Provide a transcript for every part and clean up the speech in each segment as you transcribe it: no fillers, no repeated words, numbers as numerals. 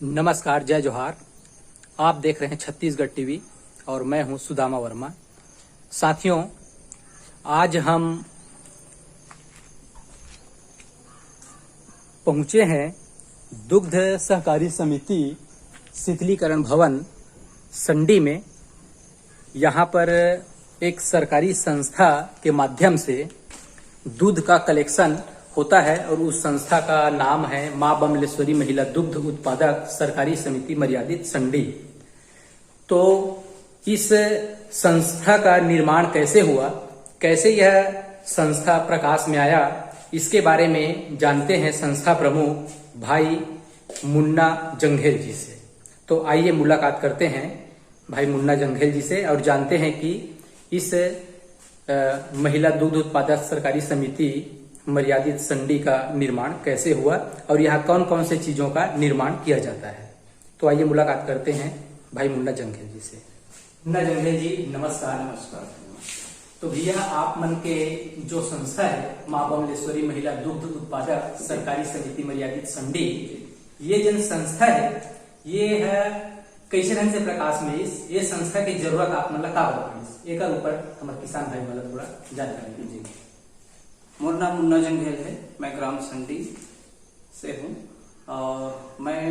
नमस्कार, जय जोहार। आप देख रहे हैं छत्तीसगढ़ टीवी और मैं हूं सुदामा वर्मा। साथियों, आज हम पहुंचे हैं दुग्ध सहकारी समिति शीतलीकरण भवन संडी में। यहां पर एक सरकारी संस्था के माध्यम से दूध का कलेक्शन होता है और उस संस्था का नाम है मां बमलेश्वरी महिला दुग्ध उत्पादक सरकारी समिति मर्यादित संडी। तो इस संस्था का निर्माण कैसे हुआ, कैसे यह संस्था प्रकाश में आया, इसके बारे में जानते हैं संस्था प्रमुख भाई मुन्ना जंघेल जी से। तो आइए मुलाकात करते हैं भाई मुन्ना जंघेल जी से और जानते हैं कि इस महिला दुग्ध उत्पादक सरकारी समिति मर्यादित संडी का निर्माण कैसे हुआ और यहाँ कौन कौन से चीजों का निर्माण किया जाता है। तो आइए मुलाकात करते हैं भाई मुन्ना जंघेल जी से। मुन्ना जंघेल जी, नमस्कार। नमस्कार। तो भैया, आप मन के जो संस्था है मां बमलेश्वरी महिला दुग्ध उत्पादक सरकारी समिति मर्यादित संडी, ये जन संस्था है, ये है कैसे ढंग से प्रकाश में ये संस्था की जरूरत आप मतलब का बताइए, एक ऊपर हमारे किसान भाई मतलब थोड़ा जानकारी दीजिए। मोर नाम मुन्ना जंघेल है, मैं ग्राम संडी से हूँ और मैं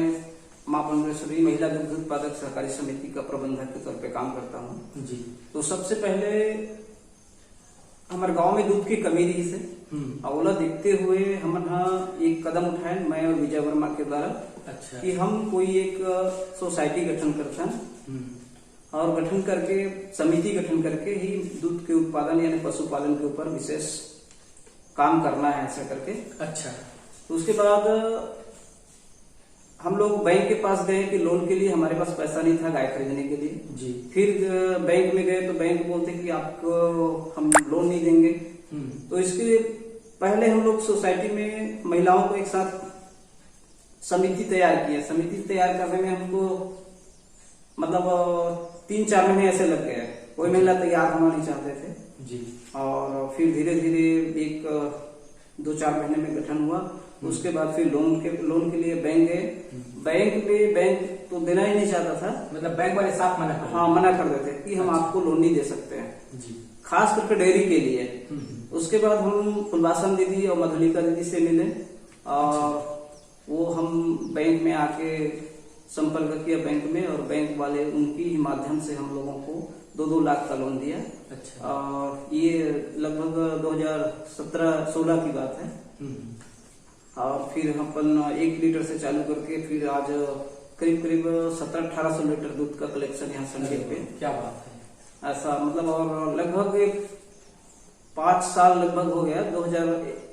मां बमलेश्वरी महिला दुग्ध उत्पादक सहकारी समिति का प्रबंधक के तौर पे काम करता हूँ जी। तो सबसे पहले हमारे गांव में दूध की कमी रही से अवला देखते हुए हम एक कदम उठाए, मैं और विजय वर्मा के द्वारा। अच्छा। कि हम कोई एक सोसाइटी गठन करते हैं और गठन करके समिति गठन करके ही दूध के उत्पादन यानी पशुपालन के ऊपर विशेष काम करना है ऐसा करके। अच्छा। तो उसके बाद हम लोग बैंक के पास गए कि लोन के लिए हमारे पास पैसा नहीं था गाय खरीदने के लिए जी। फिर बैंक में गए तो बैंक बोलते कि आपको हम लोन नहीं देंगे। तो इसके लिए पहले हम लोग सोसाइटी में महिलाओं को एक साथ समिति तैयार किया। समिति तैयार करने में हमको मतलब 3-4 महीने ऐसे लग गए, कोई महिला तैयार होना नहीं चाहते थे जी। और फिर धीरे धीरे एक 2-4 महीने में गठन हुआ। उसके बाद फिर लोन के लिए बैंक गए। बैंक तो देना ही नहीं चाहता था, मतलब बैंक वाले साफ मना कर मना कर देते कि हम आपको लोन नहीं दे सकते हैं जी, खास करके डेयरी के लिए। उसके बाद हम फुलवासन दीदी और मधुलिका दीदी से मिले और वो हम बैंक में आके संपर्क किया बैंक में और बैंक वाले उनकी ही माध्यम से हम लोगों को 2-2 लाख का लोन दिया। अच्छा। और ये लगभग 2017-16 की बात है। और फिर हम अपन 1 लीटर से चालू करके फिर आज करीब 1700-1800 लीटर दूध का कलेक्शन यहाँ संडे पे। क्या बात है। ऐसा मतलब और लगभग 5 साल लगभग हो गया।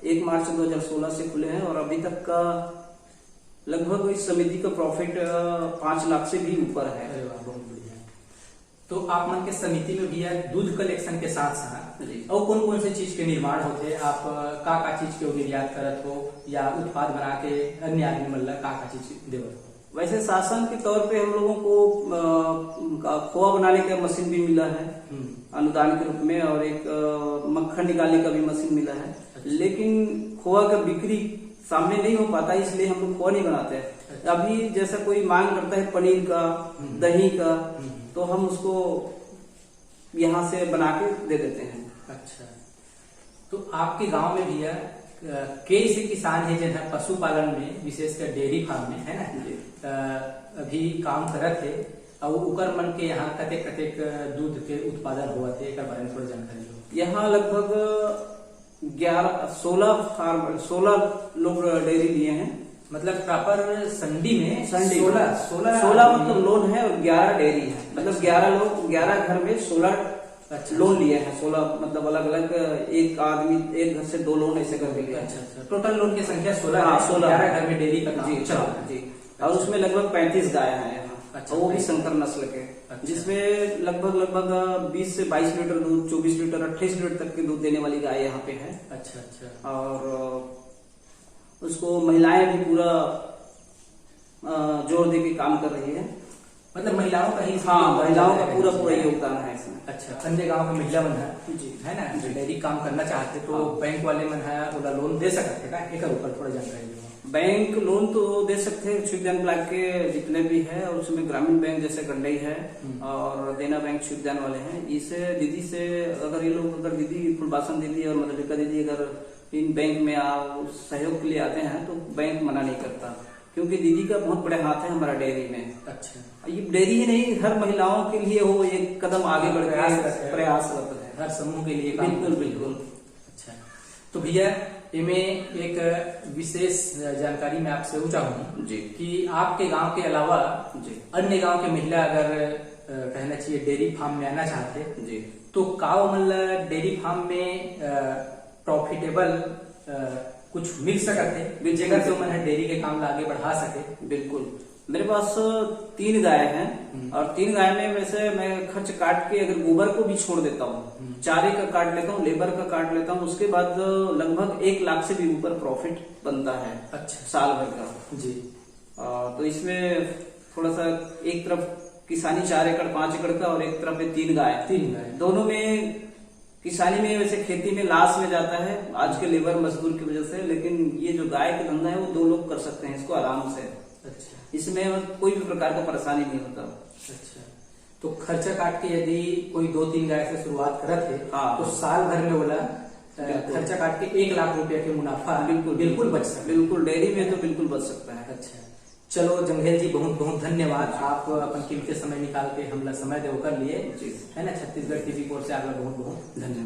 1 मार्च 2016 से खुले हैं और अभी तक का लगभग इस समिति का प्रॉफिट 5 लाख से भी ऊपर है। अरे वाह, बहुत बढ़िया। तो आप मन के समिति में भी है दूध कलेक्शन के साथ साथ और कौन कौन से चीज के निर्माण होते, आप का चीज के निर्यात करत हो या उत्पाद बना के अन्य आदमी मतलब का चीज देवत हो? वैसे शासन के तौर पे हम लोगों को खोआ बनाने का मशीन भी मिला है अनुदान के रूप में और एक मक्खन निकालने का भी मशीन मिला है। लेकिन खोआ का बिक्री सामने नहीं हो पाता, इसलिए हम लोग खोआ नहीं बनाते हैं। अभी जैसा कोई मांग करता है पनीर का, दही का, तो हम उसको यहाँ से बना के दे देते हैं। अच्छा। तो आपके गांव में भी कई से किसान है जो है पशुपालन में विशेषकर डेयरी फार्म में है ना, अभी काम करत है और उकर मन के यहाँ कतेक दूध के उत्पादन हुआ थे, एक बारे में थोड़ा जानकारी दो। यहाँ लगभग 16 लोग डेयरी लिए हैं। मतलब प्रॉपर संडी में 16 मतलब लोन है और 11 डेयरी है। मतलब 11 घर में 16 लोन लिए हैं। 16 मतलब अलग अलग एक आदमी एक घर से 2 लोन ऐसे करके लिया। अच्छा। टोटल लोन की संख्या 16 है। 11 घर में डेयरी का जी जी। और उसमें लगभग 35 गाय हैं यहाँ। अच्छा। वो भी संकर नस्ल के। अच्छा। जिसमें लगभग 20 से 22 लीटर दूध, 24 लीटर, 28 लीटर तक के दूध देने वाली गाय यहाँ पे है। अच्छा। और उसको महिलाएं भी पूरा जोर दे के काम कर रही है। मतलब महिलाओं का ही? हाँ, महिलाओं का पूरा योगदान है इसमें। अच्छा। अन्य गांव की महिला मन जी है ना, डेयरी काम करना चाहते तो बैंक वाले मन है लोन दे सकते का, एक ऊपर थोड़ा जानकारी दो। बैंक लोन तो दे सकते हैं स्विक ब्लॉक के जितने भी है, और उसमें ग्रामीण बैंक जैसे गंडई है और देना बैंक स्विक वाले हैं। इसे दीदी से अगर ये लोग, अगर दीदी फुलबासन दीदी और मधुलिका दीदी अगर इन बैंक में सहयोग के लिए आते हैं तो बैंक मना नहीं करता, क्योंकि दीदी का बहुत बड़े हाथ है हमारा डेयरी में। अच्छा, ये डेयरी ही नहीं, हर महिलाओं के लिए वो एक कदम आगे बढ़ गया, प्रयासरत है हर समूह के लिए। बिल्कुल बिल्कुल। अच्छा, तो भैया इनमें एक विशेष जानकारी मैं आपसे चाहूंगी जी कि आपके गांव के अलावा जी अन्य गांव के महिला अगर कहना चाहिए डेयरी फार्म में आना चाहते जी, तो कावमल डेयरी फार्म में प्रॉफिटेबल कुछ मिल सकते जगह से मैंने डेयरी के काम आगे बढ़ा सके। बिल्कुल, मेरे पास 3 गाय हैं और 3 गाय में वैसे मैं खर्च काट के अगर गोबर को भी छोड़ देता हूँ, चारे का काट लेता हूँ, लेबर का काट लेता हूँ, उसके बाद लगभग 1 लाख से भी ऊपर प्रॉफिट बनता है। अच्छा, साल भर का जी। तो इसमें थोड़ा सा एक तरफ किसानी 4 एकड़ 5 एकड़ का और एक तरफ 3 गाय, दोनों में किसानी में वैसे खेती में लाश में जाता है आज के लेबर मजदूर की वजह से, लेकिन ये जो गाय का धंधा है वो 2 लोग कर सकते हैं इसको आराम से। अच्छा, इसमें कोई भी प्रकार का परेशानी नहीं होता। अच्छा, तो खर्चा काट के यदि कोई 2-3 गाय से शुरुआत करते हाँ, तो साल भर में बोला खर्चा काट के 1 लाख रुपया के मुनाफा बिल्कुल बच सकता है। बिल्कुल, डेयरी में तो बिल्कुल बच सकता है। अच्छा, चलो जंघेल जी, बहुत बहुत धन्यवाद, आप अपन कीमती समय निकाल के हमला समय देकर लिए, है ना। छत्तीसगढ़ टीवी कोर्स से आपका बहुत बहुत धन्यवाद।